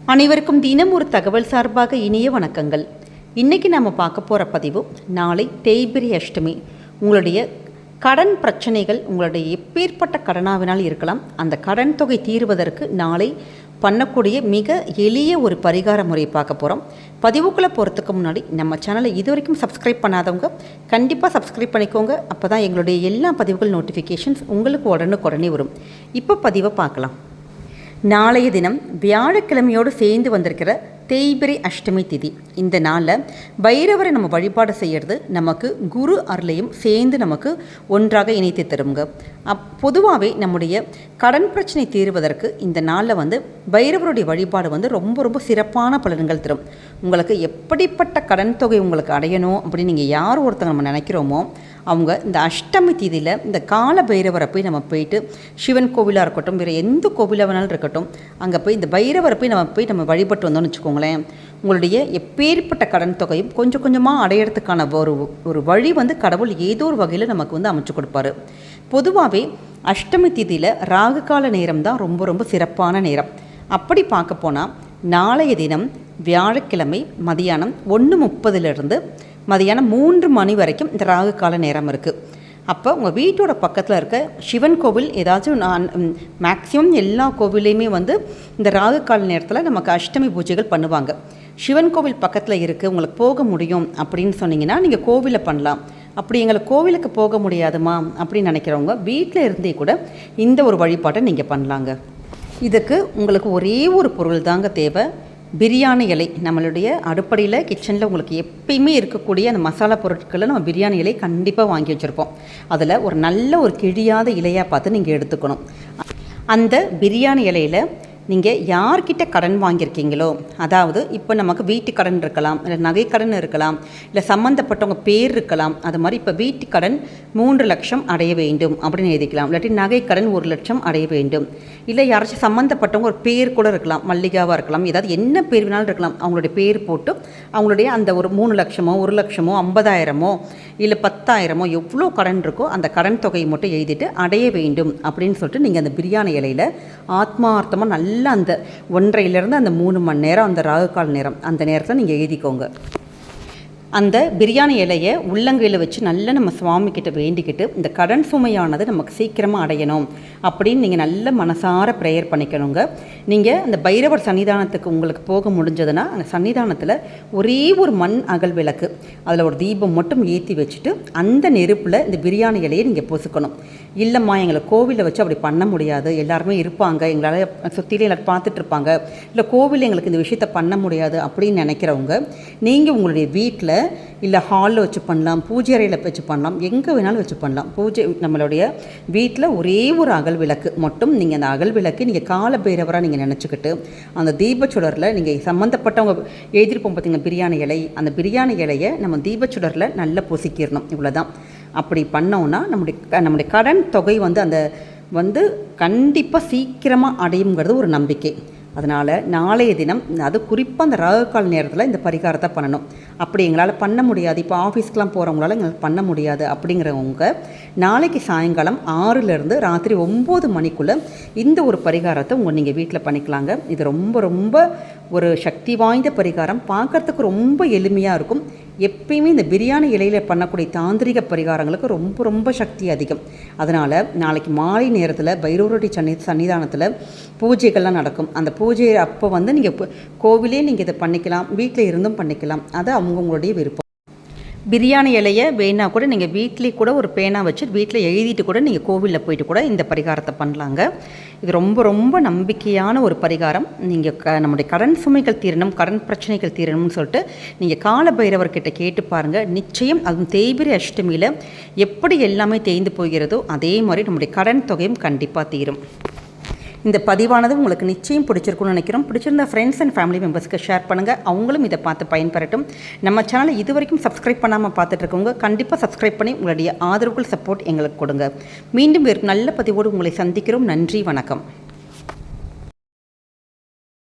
அனைவருக்கும் தினம் ஒரு தகவல் சார்பாக இனிய வணக்கங்கள். இன்றைக்கி நம்ம பார்க்க போகிற பதிவு, நாளை தேய்பிறை அஷ்டமி. உங்களுடைய கடன் பிரச்சனைகள் உங்களுடைய எப்பேற்பட்ட கடனாவினால் இருக்கலாம். அந்த கடன் தொகை தீர்வதற்கு நாளை பண்ணக்கூடிய மிக எளிய ஒரு பரிகார முறை பார்க்க போகிறோம். பதிவுக்குள்ளே போகிறதுக்கு முன்னாடி நம்ம சேனலை இது வரைக்கும் சப்ஸ்கிரைப் பண்ணாதவங்க கண்டிப்பாக சப்ஸ்கிரைப் பண்ணிக்கோங்க. அப்போ தான் எங்களுடைய எல்லா பதிவுகள் நோட்டிஃபிகேஷன்ஸ் உங்களுக்கு உடனுக்குடனே வரும். இப்போ பதிவை பார்க்கலாம். நாளைய தினம் வியாழக்கிழமையோடு சேர்ந்து வந்திருக்கிற தேய்பிறை அஷ்டமி திதி. இந்த நாளில் பைரவரை நம்ம வழிபாடு செய்கிறது நமக்கு குரு அருளையும் சேர்ந்து நமக்கு ஒன்றாக இணைத்து தருங்க. பொதுவாகவே நம்முடைய கடன் பிரச்சனை தீர்வதற்கு இந்த நாளில் பைரவருடைய வழிபாடு ரொம்ப சிறப்பான பலன்கள் தரும். உங்களுக்கு எப்படிப்பட்ட கடன் தொகை உங்களுக்கு அடையணும் அப்படின்னு நீங்கள் யார் ஒருத்தங்க நம்ம நினைக்கிறோமோ அவங்க இந்த அஷ்டமி தீதியில் இந்த கால பைரவரை போய் நம்ம போயிட்டு, சிவன் கோவிலாக இருக்கட்டும், வேறு எந்த கோவிலாக வேணாலும் இருக்கட்டும், அங்கே போய் இந்த பைரவரை போய் நம்ம வழிபட்டு வந்தோம்னு வச்சுக்கோங்களேன், உங்களுடைய எப்பேற்பட்ட கடன் தொகையும் கொஞ்சம் கொஞ்சமாக அடையிறதுக்கான ஒரு வழி கடவுள் ஏதோ ஒரு வகையில் நமக்கு அமைச்சு கொடுப்பாரு. பொதுவாகவே அஷ்டமி தீதியில் ராகு கால நேரம் தான் ரொம்ப சிறப்பான நேரம். அப்படி பார்க்க போனால் நாளைய தினம் வியாழக்கிழமை மதியானம் 1:30 மதியானம் 3 மணி வரைக்கும் இந்த ராகு கால நேரம் இருக்குது. அப்போ உங்கள் வீட்டோட பக்கத்தில் இருக்க சிவன் கோவில் ஏதாச்சும் மேக்ஸிமம் எல்லா கோவிலையுமே இந்த ராகு கால நேரத்தில் நமக்கு அஷ்டமி பூஜைகள் பண்ணுவாங்க. சிவன் கோவில் பக்கத்தில் இருக்குது, உங்களுக்கு போக முடியும் அப்படின்னு சொன்னீங்கன்னா நீங்கள் கோவிலில் பண்ணலாம். அப்படி எங்களுக்கு கோவிலுக்கு போக முடியாதுமா அப்படின்னு நினைக்கிறவங்க வீட்டில் இருந்தே கூட இந்த ஒரு வழிபாட்டை நீங்கள் பண்ணலாங்க. இதுக்கு உங்களுக்கு ஒரே ஒரு பொருள் தாங்க தேவை, பிரியாணி இலை. நம்மளுடைய அடுப்படையில் கிச்சனில் உங்களுக்கு எப்பயுமே இருக்கக்கூடிய அந்த மசாலா பொருட்களை நம்ம பிரியாணி இலை கண்டிப்பாக வாங்கி வச்சுருப்போம். அதில் ஒரு நல்ல ஒரு கிழியாத இலையாக பார்த்து நீங்கள் எடுத்துக்கணும். அந்த பிரியாணி இலையில் நீங்கள் யார்கிட்ட கடன் வாங்கியிருக்கீங்களோ, அதாவது இப்போ நமக்கு வீட்டு கடன் இருக்கலாம், இல்லை நகை கடன் இருக்கலாம், இல்லை சம்மந்தப்பட்டவங்க பேர் இருக்கலாம். அது மாதிரி இப்போ வீட்டு கடன் 3 லட்சம் அடைய வேண்டும் அப்படின்னு எழுதிக்கலாம். இல்லாட்டி நகை கடன் 1 லட்சம் அடைய வேண்டும். இல்லை யாராச்சும் சம்மந்தப்பட்டவங்க ஒரு பேர் கூட இருக்கலாம், மல்லிகாவாக இருக்கலாம், ஏதாவது என்ன பேர் வேணாலும் இருக்கலாம். அவங்களுடைய பேர் போட்டு அவங்களுடைய அந்த ஒரு 3 லட்சமோ 1 லட்சமோ 50,000மோ இல்லை 10,000மோ எவ்வளோ கடன் இருக்கோ அந்த கடன் தொகையை மட்டும் எழுதிட்டு அடைய வேண்டும் அப்படின்னு சொல்லிட்டு நீங்கள் அந்த பிரியாணி இலையில் ஆத்மார்த்தமாக நல்ல அந்த 1:30 அந்த 3 மணி நேரம் அந்த ராகு கால நேரம் அந்த நேரத்தில் நீங்கள் எழுதிக்கோங்க. அந்த பிரியாணி இலையை உள்ளங்கையில் வச்சு நல்லா நம்ம சுவாமி கிட்ட வேண்டிக்கிட்டு இந்த கடன் சுமையானது நமக்கு சீக்கிரமாக அடையணும் அப்படின்னு நீங்கள் நல்ல மனசார ப்ரேயர் பண்ணிக்கணுங்க. நீங்கள் அந்த பைரவர் சன்னிதானத்துக்கு உங்களுக்கு போக முடிஞ்சதுன்னா அந்த சன்னிதானத்தில் ஒரே ஒரு மண் அகல் விளக்கு, அதில் ஒரு தீபம் மட்டும் ஏற்றி வச்சுட்டு அந்த நெருப்பில் இந்த பிரியாணி இலையை நீங்கள் பொசுக்கணும். இல்லைம்மா எங்களை கோவிலில் வச்சு அப்படி பண்ண முடியாது, எல்லாருமே இருப்பாங்க, எங்களால் சுற்றிலே எல்லாரும் பார்த்துட்டு இருப்பாங்க, இல்லை கோவிலில் எங்களுக்கு இந்த விஷயத்தை பண்ண முடியாது அப்படின்னு நினைக்கிறவங்க நீங்கள் உங்களுடைய வீட்டில் இல்லை ஹாலில் வச்சு பண்ணலாம், பூஜை அறையில் வச்சு பண்ணலாம், எங்கே வேணாலும் வச்சு பண்ணலாம். நம்மளுடைய வீட்டில் ஒரே ஒரு அகல் விளக்கு மட்டும் நீங்கள் அந்த அகல் விளக்கு நீங்கள் கால பைரவராக நீங்கள் நினச்சிக்கிட்டு அந்த தீபச்சுடரில் நீங்கள் சம்மந்தப்பட்டவங்க எழுதியிருப்போம் பார்த்திங்க பிரியாணி இலை, அந்த பிரியாணி இலையை நம்ம தீபச்சுடரில் நல்லா பொசிக்கிடணும். இவ்வளோதான். அப்படி பண்ணோன்னா நம்முடைய கடன் தொகை அந்த கண்டிப்பாக சீக்கிரமாக அடையுங்கிறது ஒரு நம்பிக்கை. அதனால் நாளைய தினம் அது குறிப்பாக அந்த ராகு கால நேரத்தில் இந்த பரிகாரத்தை பண்ணணும். அப்படி எங்களால் பண்ண முடியாது, இப்போ ஆஃபீஸ்க்கெலாம் போகிறவங்களால எங்களுக்கு பண்ண முடியாது அப்படிங்கிறவங்க நாளைக்கு சாயங்காலம் 6லேருந்து ராத்திரி 9 மணிக்குள்ளே இந்த ஒரு பரிகாரத்தை நீங்கள் வீட்டில் பண்ணிக்கலாங்க. இது ரொம்ப ஒரு சக்தி வாய்ந்த பரிகாரம், பார்க்குறதுக்கு ரொம்ப எளிமையாக இருக்கும். எப்பயுமே இந்த பிரியாணி இலையில் பண்ணக்கூடிய தாந்திரிக பரிகாரங்களுக்கு ரொம்ப சக்தி அதிகம். அதனால் நாளைக்கு மாலை நேரத்தில் பைரவருடைய சன்னிதானத்தில் பூஜைகள்லாம் நடக்கும். அந்த பூஜை அப்போ நீங்கள் கோவிலே நீங்கள் இதை பண்ணிக்கலாம், வீட்டில் இருந்தும் பண்ணிக்கலாம். அது அவங்கவுங்களுடைய விருப்பம். பிரியாணி இலையை வேணா கூட நீங்கள் வீட்டிலே கூட ஒரு பேனா வச்சு வீட்டில் எழுதிட்டு கூட நீங்கள் கோவிலில் போயிட்டு கூட இந்த பரிகாரத்தை பண்ணலாங்க. இது ரொம்ப நம்பிக்கையான ஒரு பரிகாரம். நீங்கள் நம்முடைய கடன் சுமைகள் தீரணும், கடன் பிரச்சனைகள் தீரணும்னு சொல்லிட்டு நீங்கள் கால பைரவர்கிட்ட கேட்டு பாருங்கள். நிச்சயம் அதுவும் தேய்பிறை அஷ்டமியில் எப்படி எல்லாமே தேய்ந்து போகிறதோ அதே மாதிரி நம்முடைய கடன் தொகையும் கண்டிப்பாக தீரும். இந்த பதிவானது உங்களுக்கு நிச்சயம் பிடிச்சிருக்குன்னு நினைக்கிறோம். பிடிச்சிருந்த ஃப்ரெண்ட்ஸ் அண்ட் ஃபேமிலி மெம்பர்ஸ்க்கு ஷேர் பண்ணுங்கள், அவங்களும் இதை பார்த்து பயன்பெறட்டும். நம்ம சேனலை இது வரைக்கும் சப்ஸ்கிரைப் பண்ணாமல் பார்த்துட்டு இருக்கவங்க கண்டிப்பாக சப்ஸ்கிரைப் பண்ணி உங்களுடைய ஆதரவுகள் சப்போர்ட் எங்களுக்கு கொடுங்க. மீண்டும் வேறு நல்ல பதிவோடு உங்களை சந்திக்கிறோம். நன்றி, வணக்கம்.